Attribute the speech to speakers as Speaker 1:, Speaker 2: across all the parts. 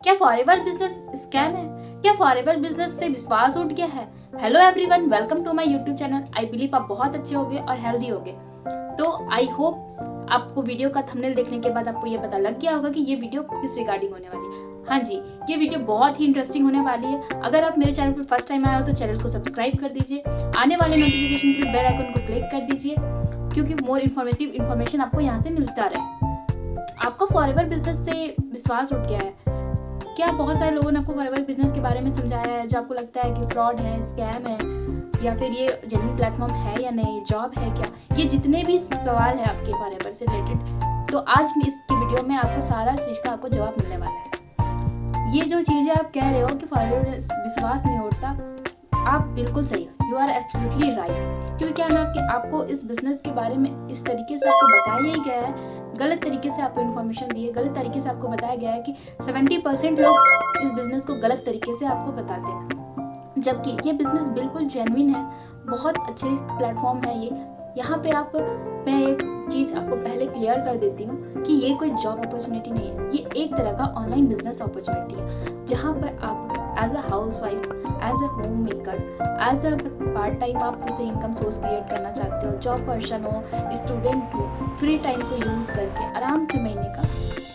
Speaker 1: क्या forever business scam है? क्या फॉरएवर बिजनेस से विश्वास उठ गया है? Hello everyone, welcome to my YouTube channel. I believe आप बहुत अच्छे होगे और हेल्दी होगे। तो आई होप आपको वीडियो का थंबनेल देखने के बाद आपको ये पता लग गया होगा कि ये वीडियो किस रिगार्डिंग होने वाली है। हाँ जी, ये वीडियो बहुत ही इंटरेस्टिंग होने वाली है। अगर आप मेरे चैनल पर फर्स्ट टाइम आए हो तो चैनल को सब्सक्राइब कर दीजिए, आने वाले नोटिफिकेशन के लिए बेल आइकन को क्लिक कर दीजिए, क्योंकि मोर इन्फॉर्मेटिव इन्फॉर्मेशन आपको यहाँ से मिलता रहे। आपको फॉरएवर बिजनेस से विश्वास उठ गया है क्या? बहुत सारे लोगों ने आपको फॉरएवर बिजनेस के बारे में समझाया है जो आपको लगता है कि फ्रॉड है, स्कैम है, या फिर ये जेन्युइन प्लेटफॉर्म है या नहीं, जॉब है क्या, ये जितने भी सवाल है आपके फॉरएवर से रिलेटेड, तो आज मैं इसकी वीडियो में आपको सारा चीज़ का आपको जवाब मिलने वाला है। ये जो चीज़ें आप कह रहे हो कि फॉरएवर विश्वास नहीं उठता, आप बिल्कुल सही हो, यू आर एब्सोल्युटली राइट। क्योंकि क्या ना कि आपको इस बिजनेस के बारे में इस तरीके से आपको बताया ही गया है, गलत तरीके से आपको इन्फॉर्मेशन दी है, गलत तरीके से आपको बताया गया है कि 70% लोग इस बिज़नेस को गलत तरीके से आपको बताते हैं, जबकि ये बिज़नेस बिल्कुल जेन्युइन है, बहुत अच्छे प्लेटफॉर्म है ये। यहाँ पे मैं एक चीज़ आपको पहले क्लियर कर देती हूँ कि ये कोई जॉब अपॉर्चुनिटी नहीं है, ये एक तरह का ऑनलाइन बिजनेस अपॉर्चुनिटी है, जहाँ पर आप as a housewife, as a homemaker, as a part time आप जैसे इनकम सोर्स क्रिएट करना चाहते हो, जॉब पर्सन हो, स्टूडेंट हो, फ्री टाइम को यूज़ करके आराम से महीने का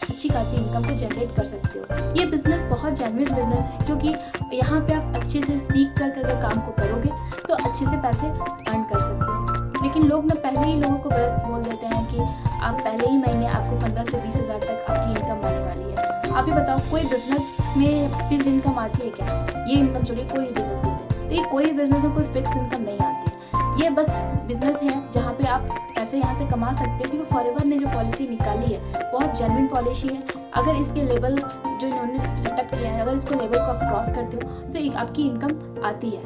Speaker 1: अच्छी खासी इनकम को जनरेट कर सकते हो। ये बिज़नेस बहुत जेन्युइन बिजनेस है, क्योंकि यहाँ पे आप अच्छे से सीख कर अगर काम को करोगे तो अच्छे से पैसे अर्न कर सकते हो। लेकिन लोग ना पहले ही लोगों को बोल देते हैं कि आप पहले ही महीने आपको 15 से 20 हज़ार तक आपकी इनकम आने वाली है। आप ही बताओ, कोई बिजनेस में फिक्स इनकम आती है क्या? ये इनकम छोड़िए, कोई बिजनेस बोलते हैं तो ये कोई बिजनेस में कोई फिक्स इनकम नहीं आती है। ये बस बिजनेस है जहाँ पे आप पैसे यहाँ से कमा सकते हो, क्योंकि फॉरएवर ने जो पॉलिसी निकाली है बहुत जेन्युइन पॉलिसी है। अगर इसके लेवल जो इन्होंने सेटअप किया है, अगर इसके लेवल को आप क्रॉस करते हो तो आपकी इनकम आती है।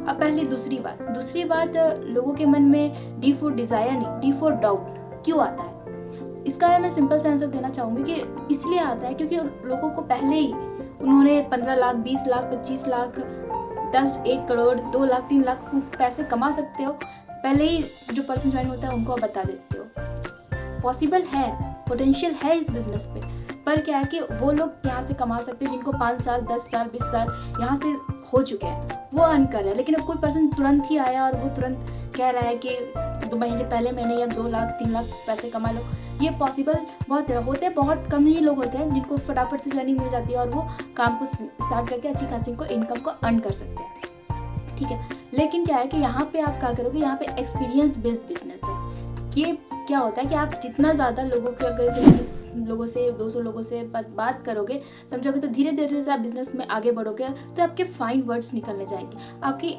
Speaker 1: अब पहले दूसरी बात लोगों के मन में डी फॉर डिजायर नहीं, डी फॉर डाउट क्यों आता है? इसका मैं सिंपल सा आंसर देना चाहूँगी कि इसलिए आता है क्योंकि लोगों को पहले ही उन्होंने 15 लाख, 20 लाख, 25 लाख, 10, 1 करोड़, 2 लाख, 3 लाख पैसे कमा सकते हो, पहले ही जो पर्सन ज्वाइन होता है उनको आप बता देते हो। पॉसिबल है, पोटेंशियल है इस बिजनेस पे, पर क्या है कि वो लोग यहाँ से कमा सकते हैं जिनको 5 साल, 10 साल, 20 साल यहाँ से हो चुके हैं, वो अर्न कर रहे हैं। लेकिन अब कोई पर्सन तुरंत ही आया और वो तुरंत कह रहा है कि 2 महीने पहले मैंने या 2 लाख, 3 लाख पैसे कमा लो, ये पॉसिबल बहुत होते हैं, बहुत कम ही लोग होते हैं जिनको फटाफट से ज्वाइनिंग मिल जाती है और वो काम को स्टार्ट करके अच्छी खासी इनकम को अर्न कर सकते हैं। ठीक है, लेकिन क्या है कि यहाँ पे आप क्या करोगे, यहाँ पे एक्सपीरियंस बेस्ड बिजनेस है। ये क्या होता है कि आप जितना ज़्यादा लोगों के अगर 20 लोगों से, 200 लोगों से बात करोगे, समझोगे, तो धीरे धीरे से आप बिजनेस में आगे बढ़ोगे तो आपके फाइन वर्ड्स निकलने जाएंगे, आपकी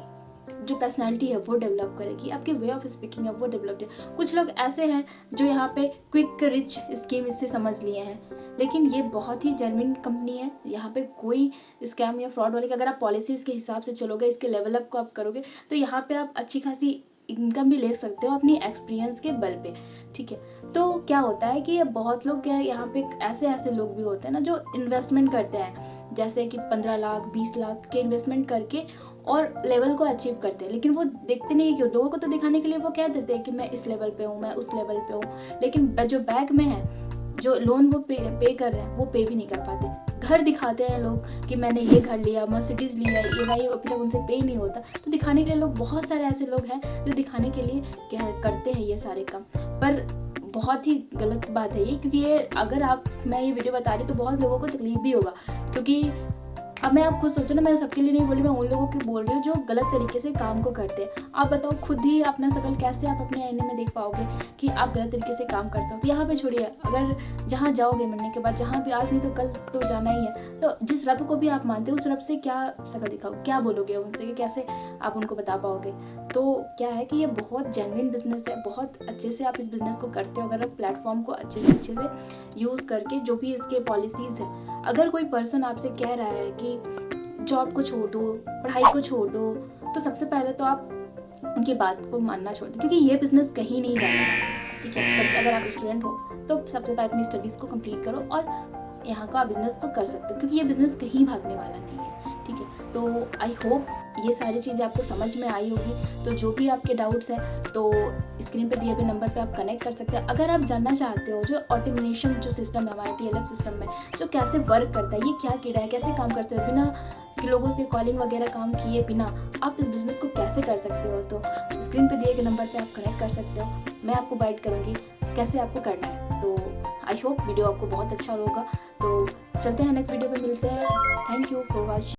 Speaker 1: जो पर्सनालिटी है वो डेवलप करेगी, आपके वे ऑफ स्पीकिंग है वो डेवलप है। कुछ लोग ऐसे हैं जो यहाँ पे क्विक रिच स्कीम इससे समझ लिए हैं, लेकिन ये बहुत ही जेन्युइन कंपनी है। यहाँ पे कोई स्कैम या फ्रॉड वाले, अगर आप पॉलिसीज़ के हिसाब से चलोगे, इसके लेवल अप को आप करोगे तो यहाँ पे आप अच्छी खासी इनकम भी ले सकते हो अपनी एक्सपीरियंस के बल पे। ठीक है, तो क्या होता है कि बहुत लोग क्या है, यहाँ पे ऐसे लोग भी होते हैं ना जो इन्वेस्टमेंट करते हैं, जैसे कि 15 लाख, 20 लाख के इन्वेस्टमेंट करके और लेवल को अचीव करते हैं। लेकिन वो देखते नहीं है, क्यों? लोगों को तो दिखाने के लिए वो कह देते हैं कि मैं इस लेवल पे हूँ, मैं उस लेवल पे हूँ, लेकिन जो बैक में है, जो लोन वो पे कर रहे हैं, वो पे भी नहीं कर पाते। घर दिखाते हैं लोग कि मैंने ये घर लिया, मर्सिडीज़ लिया, ये भाई, फिर उनसे पे नहीं होता, तो दिखाने के लिए लोग, बहुत सारे ऐसे लोग हैं जो दिखाने के लिए क्या करते हैं ये सारे काम, पर बहुत ही गलत बात है ये। क्योंकि ये अगर मैं ये वीडियो बता रही तो बहुत लोगों को तकलीफ भी होगा, क्योंकि अब मैं आप खुद सोचो ना, मैं सबके लिए नहीं बोली, मैं उन लोगों की बोल रही हूँ जो गलत तरीके से काम को करते हैं। आप बताओ, खुद ही अपना शकल कैसे आप अपने आईने में देख पाओगे कि आप गलत तरीके से काम कर सकते हो? यहाँ पे छोड़िए, अगर जहाँ जाओगे मरने के बाद, जहाँ भी आज नहीं तो कल तो जाना ही है, तो जिस रब को भी आप मानते हो उस रब से क्या शकल दिखाओ, क्या बोलोगे उनसे, कि कैसे आप उनको बता पाओगे? तो क्या है कि ये बहुत जेन्युइन बिजनेस है, बहुत अच्छे से आप इस बिज़नेस को करते हो अगर आप प्लेटफॉर्म को अच्छे से यूज़ करके, जो भी इसके पॉलिसीज़ है। अगर कोई पर्सन आपसे कह रहा है कि जॉब को छोड़ दो, पढ़ाई को छोड़ दो, तो सबसे पहले तो आप उनकी बात को मानना छोड़ दो, क्योंकि ये बिज़नेस कहीं नहीं जाने वाला। ठीक है, सबसे अगर आप स्टूडेंट हो तो सबसे पहले अपनी स्टडीज़ को कंप्लीट करो और यहाँ का बिजनेस को कर सकते हो, क्योंकि ये बिज़नेस कहीं भागने वाला नहीं है, ठीक है। तो आई होप ये सारी चीज़ें आपको समझ में आई होगी। तो जो भी आपके डाउट्स हैं तो स्क्रीन पे दिए हुए नंबर पे आप कनेक्ट कर सकते हैं। अगर आप जानना चाहते हो जो ऑटोमेशन जो सिस्टम है हमारे TLF सिस्टम में जो कैसे वर्क करता है, ये क्या कीड़ा है, कैसे काम करते हैं, बिना लोगों से कॉलिंग वगैरह काम किए बिना आप इस बिज़नेस को कैसे कर सकते हो, तो स्क्रीन पे दिए गए नंबर पे आप कनेक्ट कर सकते हो। मैं आपको गाइड करूँगी कैसे आपको करना है। तो आई होप वीडियो आपको बहुत अच्छा होगा। तो चलते हैं नेक्स्ट वीडियो पे मिलते हैं। Thank you for watching.